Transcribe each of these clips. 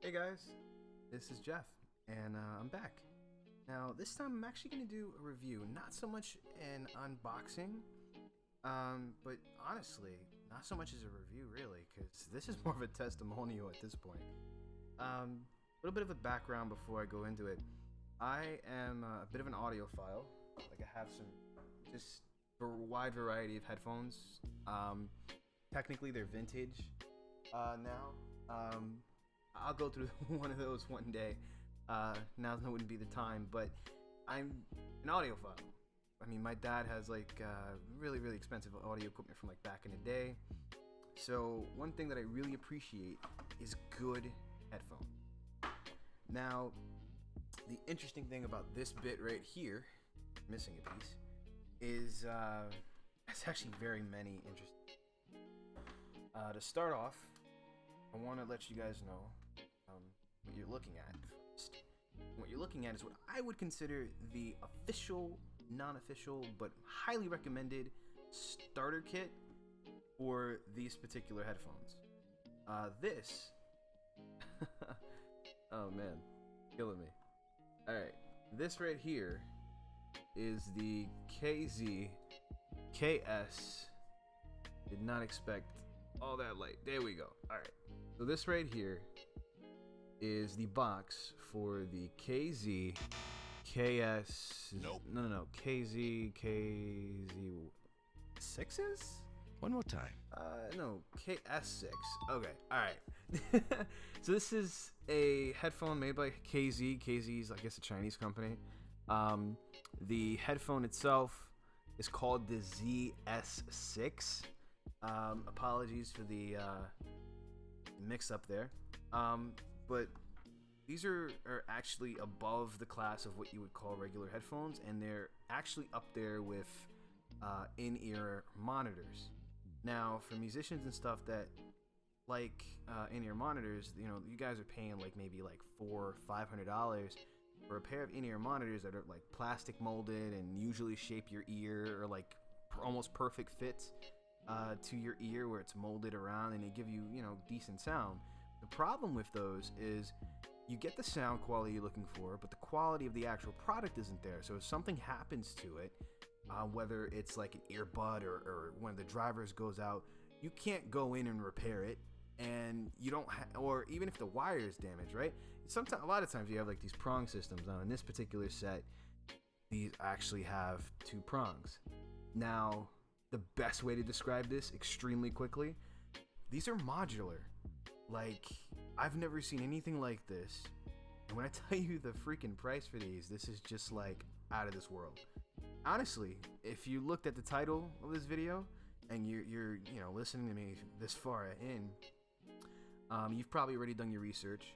Hey guys, this is Jeff, and I'm back. Now, this time I'm actually going to do a review, not so much an unboxing, but honestly, not so much as a review really, because this is more of a testimonial at this point. A little bit of a background before I go into it. I am a bit of an audiophile. Like I have some just a wide variety of headphones. Technically, they're vintage now. I'll go through one of those one day. Now wouldn't be the time, but I'm an audiophile. I mean, my dad has like really, really expensive audio equipment from like back in the day. So one thing that I really appreciate is good headphones. Now, the interesting thing about this bit right here, missing a piece, is it's actually very many interesting. To start off, I want to let you guys know what you're looking at first. What you're looking at is what I would consider the official, non-official, but highly recommended starter kit for these particular headphones. This, oh man, killing me. All right, this right here is the KZ6. Did not expect all that light. There we go. All right. So this right here is the box for the KZ. Nope. No. KZ6s? One more time. No, KS6. Okay, all right. So this is a headphone made by KZ. KZ is, I guess, a Chinese company. The headphone itself is called the ZS6. Apologies for the mix up there. But these are actually above the class of what you would call regular headphones, and they're actually up there with in-ear monitors. Now, for musicians and stuff that like in-ear monitors, you know, you guys are paying like maybe like $400-500 for a pair of in-ear monitors that are like plastic molded and usually shape your ear, or like almost perfect fits to your ear, where it's molded around and they give you, you know, decent sound. The problem with those is you get the sound quality you're looking for, but the quality of the actual product isn't there. So if something happens to it, whether it's like an earbud or one of the drivers goes out, you can't go in and repair it, and you don't or even if the wire is damaged, right? Sometimes, a lot of times you have like these prong systems. Now in this particular set, these actually have two prongs. Now, the best way to describe this extremely quickly, these are modular. Like, I've never seen anything like this. And when I tell you the freaking price for these, this is just like out of this world. Honestly, if you looked at the title of this video and you're you know, listening to me this far in, you've probably already done your research.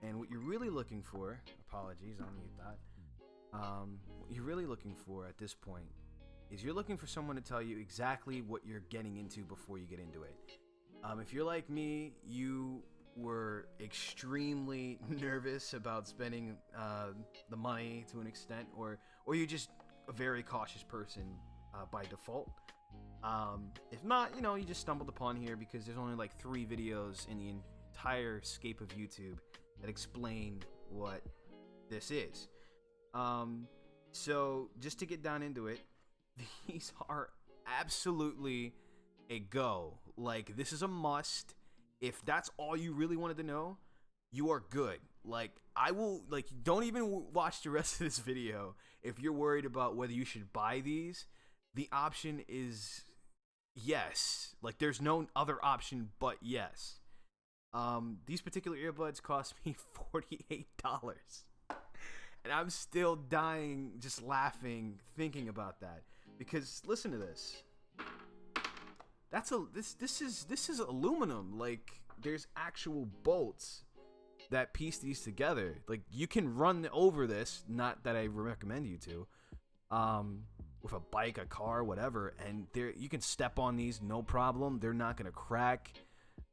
And what you're really looking for, apologies, I'll mute that. What you're really looking for at this point is you're looking for someone to tell you exactly what you're getting into before you get into it. If you're like me, you were extremely nervous about spending the money to an extent, or you're just a very cautious person by default. If not, you know, you just stumbled upon here because there's only like 3 videos in the entire scape of YouTube that explain what this is. So just to get down into it, these are absolutely a go. Like, this is a must. If that's all you really wanted to know, you are good. Like, I will, like, don't even watch the rest of this video if you're worried about whether you should buy these. The option is yes. Like, there's no other option but yes. These particular earbuds cost me $48. And I'm still dying, just laughing, thinking about that. Because listen to this. This is aluminum. Like, there's actual bolts that piece these together. Like, you can run over this, not that I recommend you to, with a bike, a car, whatever, and you can step on these, no problem. They're not gonna crack.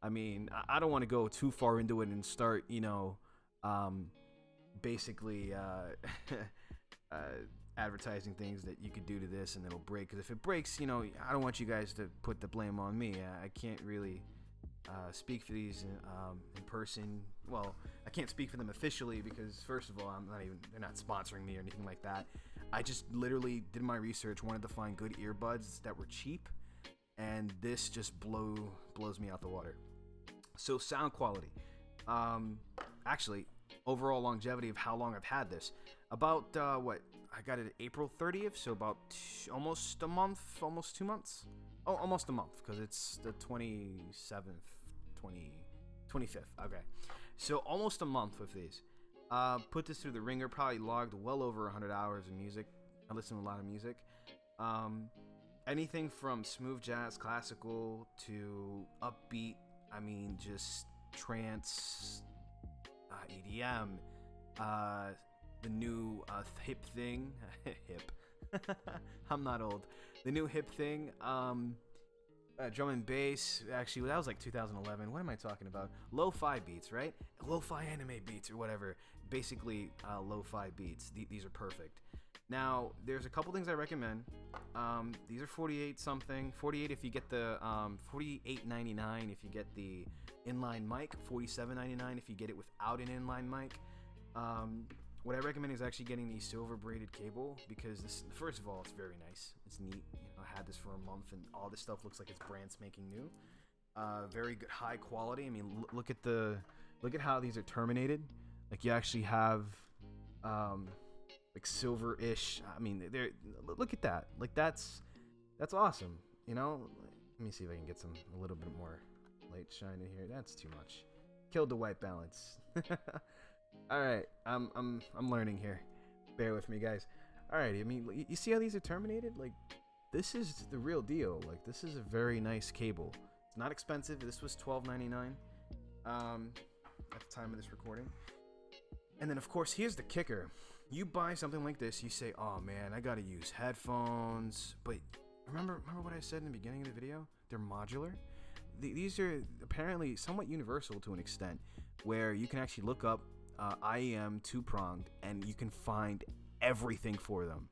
I mean, I don't want to go too far into it and start, you know, basically advertising things that you could do to this and it'll break. Because if it breaks, you know, I don't want you guys to put the blame on me. I can't really speak for these in person. Well, I can't speak for them officially because first of all, they're not sponsoring me or anything like that. I just literally did my research, wanted to find good earbuds that were cheap, and this just blows me out the water. So sound quality, actually, overall longevity of how long I've had this, about what I got it April 30th, so about almost a month, almost 2 months. Oh, almost a month because it's the 27th, 25th. Okay, so almost a month with these. Put this through the ringer, probably logged well over 100 hours of music. I listen to a lot of music. Anything from smooth jazz, classical to upbeat. I mean, just trance, EDM, the new hip thing. Hip. I'm not old. The new hip thing. Drum and bass. Actually, that was like 2011. What am I talking about? Lo-fi beats, right? Lo-fi anime beats or whatever. Basically, lo-fi beats. These are perfect. Now, there's a couple things I recommend. These are 48 something. 48 if you get the $48.99 if you get the inline mic. $47.99 if you get it without an inline mic. What I recommend is actually getting the silver braided cable because this, first of all, it's very nice. It's neat. I had this for a month and all this stuff looks like it's brand spanking new. Very good, high quality. I mean, look at how these are terminated. Like you actually have like silver-ish. I mean, look at that. Like that's awesome. You know. Let me see if I can get a little bit more light shine in here. That's too much. Killed the white balance. All right, I'm learning here. Bear with me, guys. All right, I mean, you see how these are terminated? Like, this is the real deal. Like, this is a very nice cable. It's not expensive. This was $12.99 at the time of this recording. And then, of course, here's the kicker. You buy something like this, you say, "Oh man, I gotta use headphones." But remember what I said in the beginning of the video? They're modular. These are apparently somewhat universal to an extent, where you can actually look up IEM two-pronged and you can find everything for them.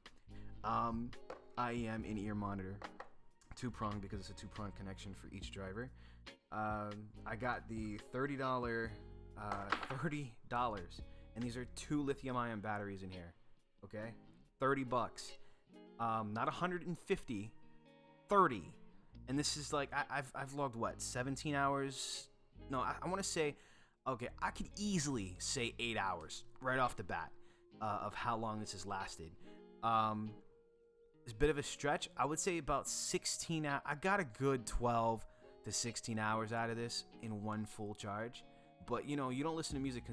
IEM in-ear monitor, two-pronged because it's a two-pronged connection for each driver. I got the $30, and these are 2 lithium-ion batteries in here. Okay, $30. Not 150, 30. And this is like I've logged what 17 hours. No, I want to say. Okay, I could easily say 8 hours right off the bat of how long this has lasted. It's a bit of a stretch. I would say about 16 hours. I got a good 12 to 16 hours out of this in one full charge. But, you know, you don't listen to music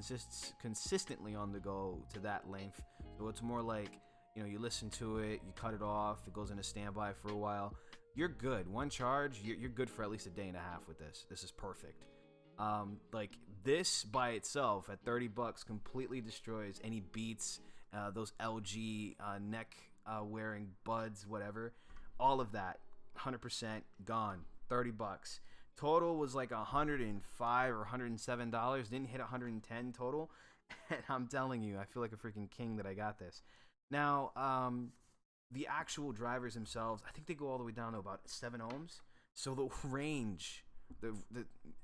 consistently on the go to that length. So it's more like, you know, you listen to it, you cut it off, it goes into standby for a while. You're good. One charge, you're good for at least a day and a half with this. This is perfect. Like this by itself at $30 completely destroys any Beats, those LG neck wearing buds, whatever, all of that 100% gone. $30 total was like $105 or $107. Didn't hit $110 total, and I'm telling you, I feel like a freaking king that I got this. Now, the actual drivers themselves, I think they go all the way down to about 7 ohms. So the range. The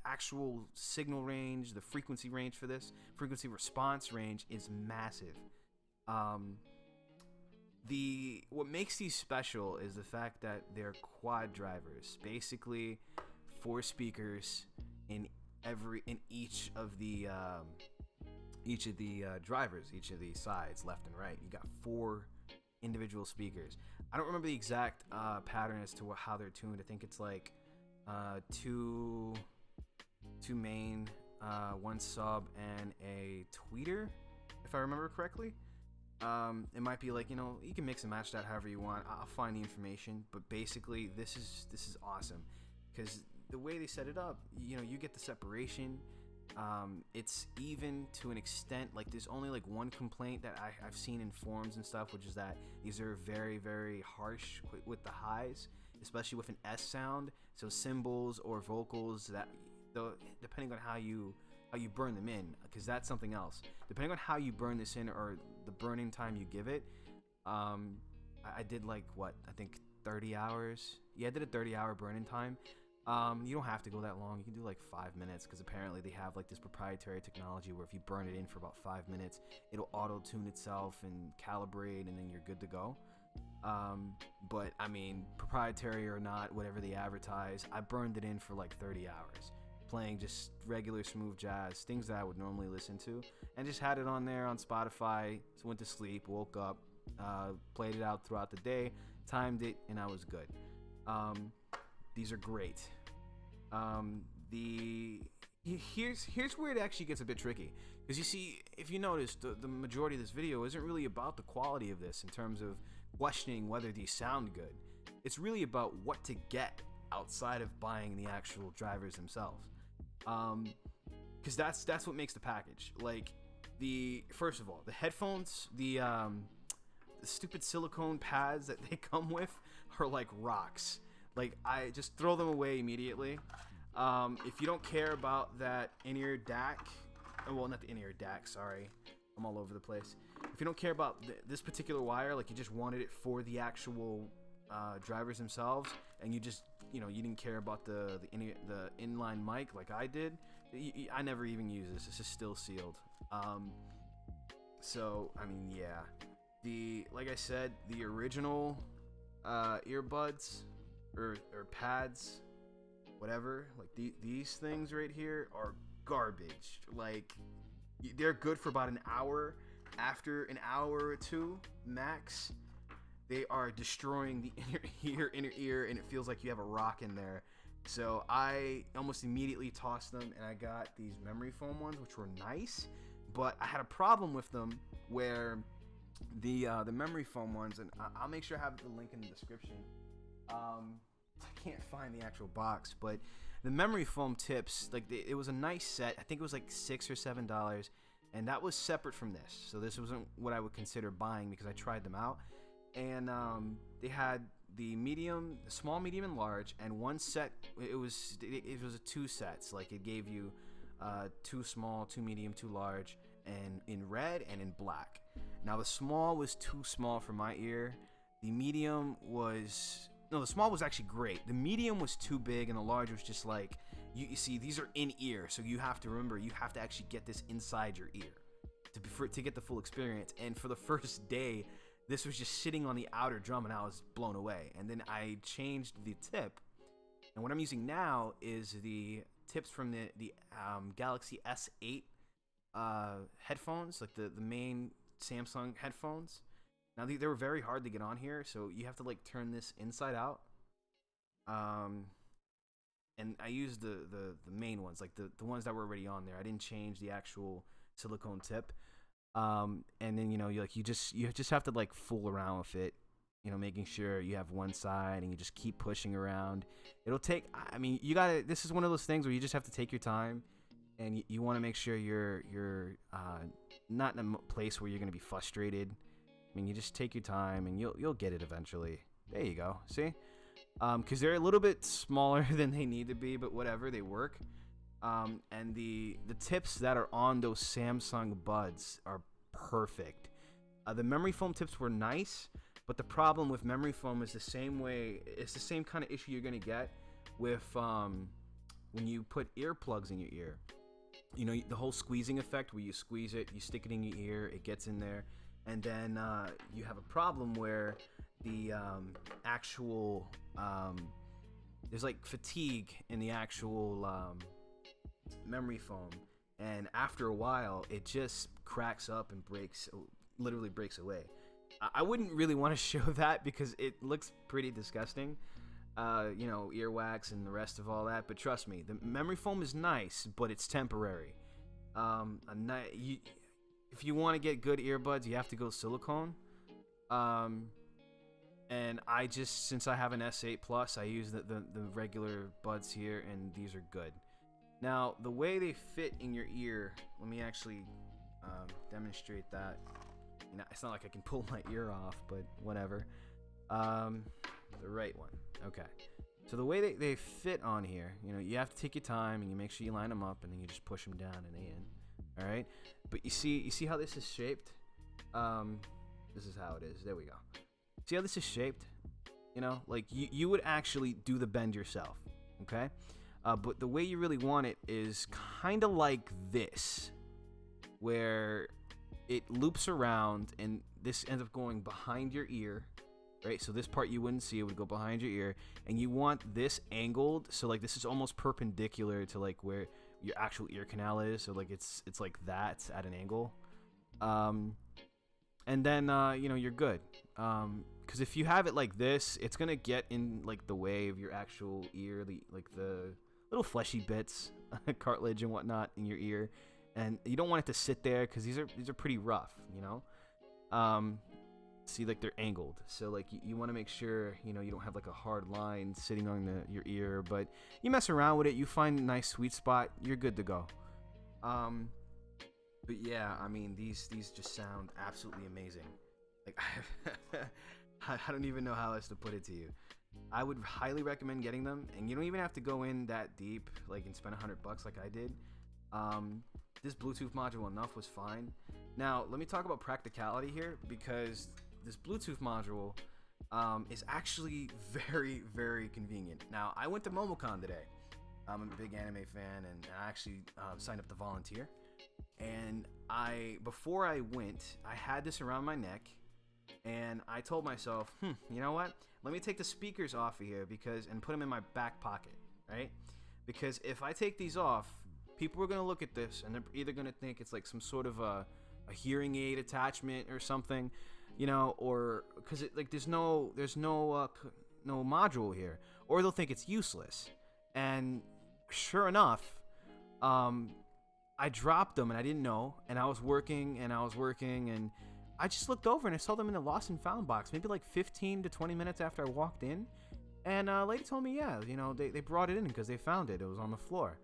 actual signal range, the frequency range for this, frequency response range is massive. What makes these special is the fact that they're quad drivers, basically 4 speakers in each of the drivers, each of the sides, left and right. You got 4 individual speakers. I don't remember the exact pattern as to how they're tuned. I think it's like two main, 1 sub, and a tweeter, if I remember correctly. It might be like, you know, you can mix and match that however you want. I'll find the information, but basically this is awesome because the way they set it up, you know, you get the separation. It's even to an extent. Like there's only like one complaint that I've seen in forums and stuff, which is that these are very, very harsh with the highs, especially with an S sound. So cymbals or vocals, that depending on how you burn them in, because that's something else. Depending on how you burn this in or the burning time you give it, I did like what, I think 30 hours. Yeah, I did a 30-hour burning time. You don't have to go that long. You can do like 5 minutes because apparently they have like this proprietary technology where if you burn it in for about 5 minutes, it'll auto-tune itself and calibrate, and then you're good to go. But I mean, proprietary or not, whatever they advertise, I burned it in for like 30 hours, playing just regular smooth jazz, things that I would normally listen to, and just had it on there on Spotify. So went to sleep, woke up, played it out throughout the day, timed it, and I was good. These are great. Here's where it actually gets a bit tricky, because you see, if you notice, the majority of this video isn't really about the quality of this in terms of questioning whether these sound good. It's really about what to get outside of buying the actual drivers themselves, because that's what makes the package. Like, first of all, the headphones, the stupid silicone pads that they come with are like rocks. Like, I just throw them away immediately. If you don't care about that in-ear DAC, well, not the in-ear DAC, sorry, I'm all over the place. If you don't care about this particular wire, like you just wanted it for the actual drivers themselves, and you just, you didn't care about the inline mic like I did, I never even use this. This is still sealed. So, I mean, yeah. Like I said, the original earbuds or pads, whatever, like these things right here are garbage. Like, they're good for about an hour. After an hour or two max, they are destroying the inner ear, and it feels like you have a rock in there. So I almost immediately tossed them, and I got these memory foam ones, which were nice, but I had a problem with them where the memory foam ones, and I'll make sure I have the link in the description. I can't find the actual box, but the memory foam tips, like, it was a nice set. I think it was like $6 or $7, and that was separate from this. So this wasn't what I would consider buying, because I tried them out, and they had the medium, the small, medium, and large, and one set. It was a 2 sets. Like, it gave you 2 small, 2 medium, 2 large, and in red and in black. Now the small was too small for my ear. The medium was. No, the small was actually great. The medium was too big, and the large was just like, you see, these are in ear, so you have to remember, you have to actually get this inside your ear to get the full experience. And for the first day, this was just sitting on the outer drum, and I was blown away. And then I changed the tip, and what I'm using now is the tips from the Galaxy S8 headphones, like the main Samsung headphones. Now, they were very hard to get on here, so you have to, like, turn this inside out. And I used the main ones, like the ones that were already on there. I didn't change the actual silicone tip. And then, you just have to, like, fool around with it, making sure you have one side, and you just keep pushing around. It'll take, I mean, this is one of those things where you just have to take your time, and you want to make sure you're not in a place where you're going to be frustrated. I mean, you just take your time, and you'll get it eventually. There you go. See? Because they're a little bit smaller than they need to be, but whatever, they work. And the tips that are on those Samsung buds are perfect. The memory foam tips were nice, but the problem with memory foam is the same kind of issue you're gonna get with when you put earplugs in your ear. The whole squeezing effect, where you squeeze it, you stick it in your ear, it gets in there. And then you have a problem where the actual there's like fatigue in the actual memory foam, and after a while it just cracks up and literally breaks away. I wouldn't really want to show that because it looks pretty disgusting, earwax and the rest of all that. But trust me, the memory foam is nice, but it's temporary. If you want to get good earbuds, you have to go silicone. And since I have an S8 Plus, I use the regular buds here, and these are good. Now, the way they fit in your ear, let me actually demonstrate that. It's not like I can pull my ear off, but whatever. The right one. Okay. So the way they fit on here, you have to take your time, and you make sure you line them up, and then you just push them down and in. All right, but you see how this is shaped? This is how it is. There we go. See how this is shaped? Like you would actually do the bend yourself. okay? But the way you really want it is kind of like this, where it loops around and this ends up going behind your ear, right? So this part you wouldn't see, it would go behind your ear, and you want this angled, so like this is almost perpendicular to like where your actual ear canal is, so like it's like that at an angle. And then you're good. Because if you have it like this, it's gonna get in like the way of your actual ear, the little fleshy bits, cartilage and whatnot in your ear, and you don't want it to sit there because these are pretty rough, you know. See, like they're angled, so like you want to make sure you don't have like a hard line sitting on your ear, but you mess around with it, you find a nice sweet spot, you're good to go. But yeah, I mean, these just sound absolutely amazing. Like, I don't even know how else to put it to you. I would highly recommend getting them, and you don't even have to go in that deep, like, and spend $100 like I did. This Bluetooth module enough was fine. Now, let me talk about practicality here, because this Bluetooth module is actually very, very convenient. Now, I went to MomoCon today. I'm a big anime fan, and I actually signed up to volunteer. And before I went, I had this around my neck, and I told myself, you know what? Let me take the speakers off of here and put them in my back pocket, right? Because if I take these off, people are gonna look at this, and they're either gonna think it's like some sort of a hearing aid attachment or something, or because there's no module here, or they'll think it's useless. And sure enough, I dropped them and I didn't know, and I was working and I just looked over and I saw them in the lost and found box, maybe like 15 to 20 minutes after I walked in, and a lady told me, yeah, they brought it in because they found it. It was on the floor.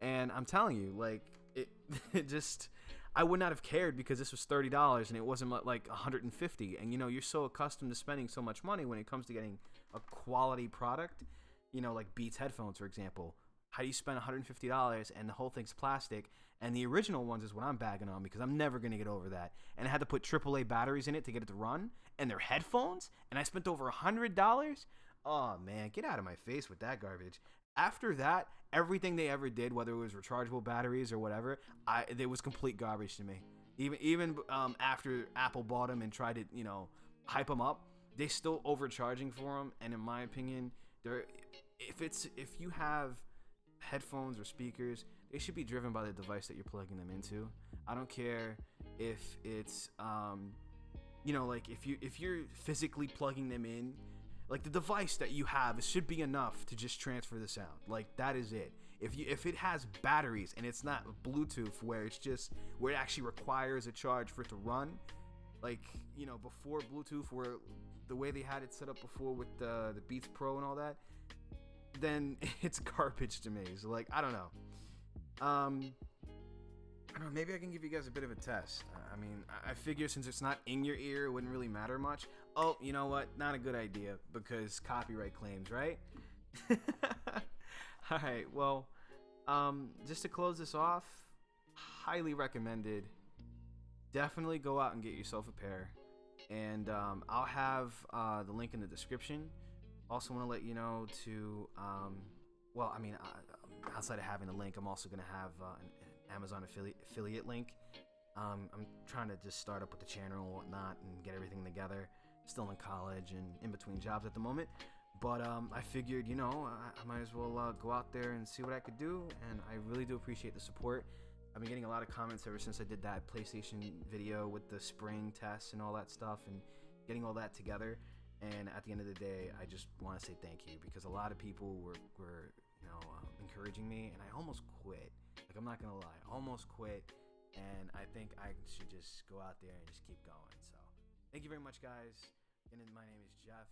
And I'm telling you, like, it just, I would not have cared because this was $30 and it wasn't like $150. And you're so accustomed to spending so much money when it comes to getting a quality product, like Beats headphones, for example. How do you spend $150 and the whole thing's plastic? And the original ones is what I'm bagging on, because I'm never going to get over that. And I had to put AAA batteries in it to get it to run. And they're headphones. And I spent over $100. Oh, man, get out of my face with that garbage. After that, everything they ever did, whether it was rechargeable batteries or whatever, it was complete garbage to me. Even after Apple bought them and tried to, hype them up, they still overcharging for them. And in my opinion, if you have headphones or speakers, they should be driven by the device that you're plugging them into. I don't care if it's like if you're physically plugging them in, like the device that you have, it should be enough to just transfer the sound. Like, that is it. If it has batteries and it's not Bluetooth, where it actually requires a charge for it to run, like, before Bluetooth, where the way they had it set up before with the Beats Pro and all that, then it's garbage to me. So, like, I don't know. Maybe I can give you guys a bit of a test. I mean, I figure since it's not in your ear, it wouldn't really matter much. Oh, you know what? Not a good idea, because copyright claims, right? All right, well, just to close this off, highly recommended. Definitely go out and get yourself a pair. And I'll have the link in the description. Also want to let you know to, outside of having a link, I'm also going to have an Amazon affiliate link. I'm trying to just start up with the channel and whatnot and get everything together. Still in college and in between jobs at the moment. But I figured, I might as well go out there and see what I could do. And I really do appreciate the support. I've been getting a lot of comments ever since I did that PlayStation video with the spring tests and all that stuff, and getting all that together. And at the end of the day, I just want to say thank you, because a lot of people were encouraging me, and I almost quit. Like, I'm not gonna lie, I almost quit, and I think I should just go out there and just keep going. So, thank you very much, guys. And my name is Jeff.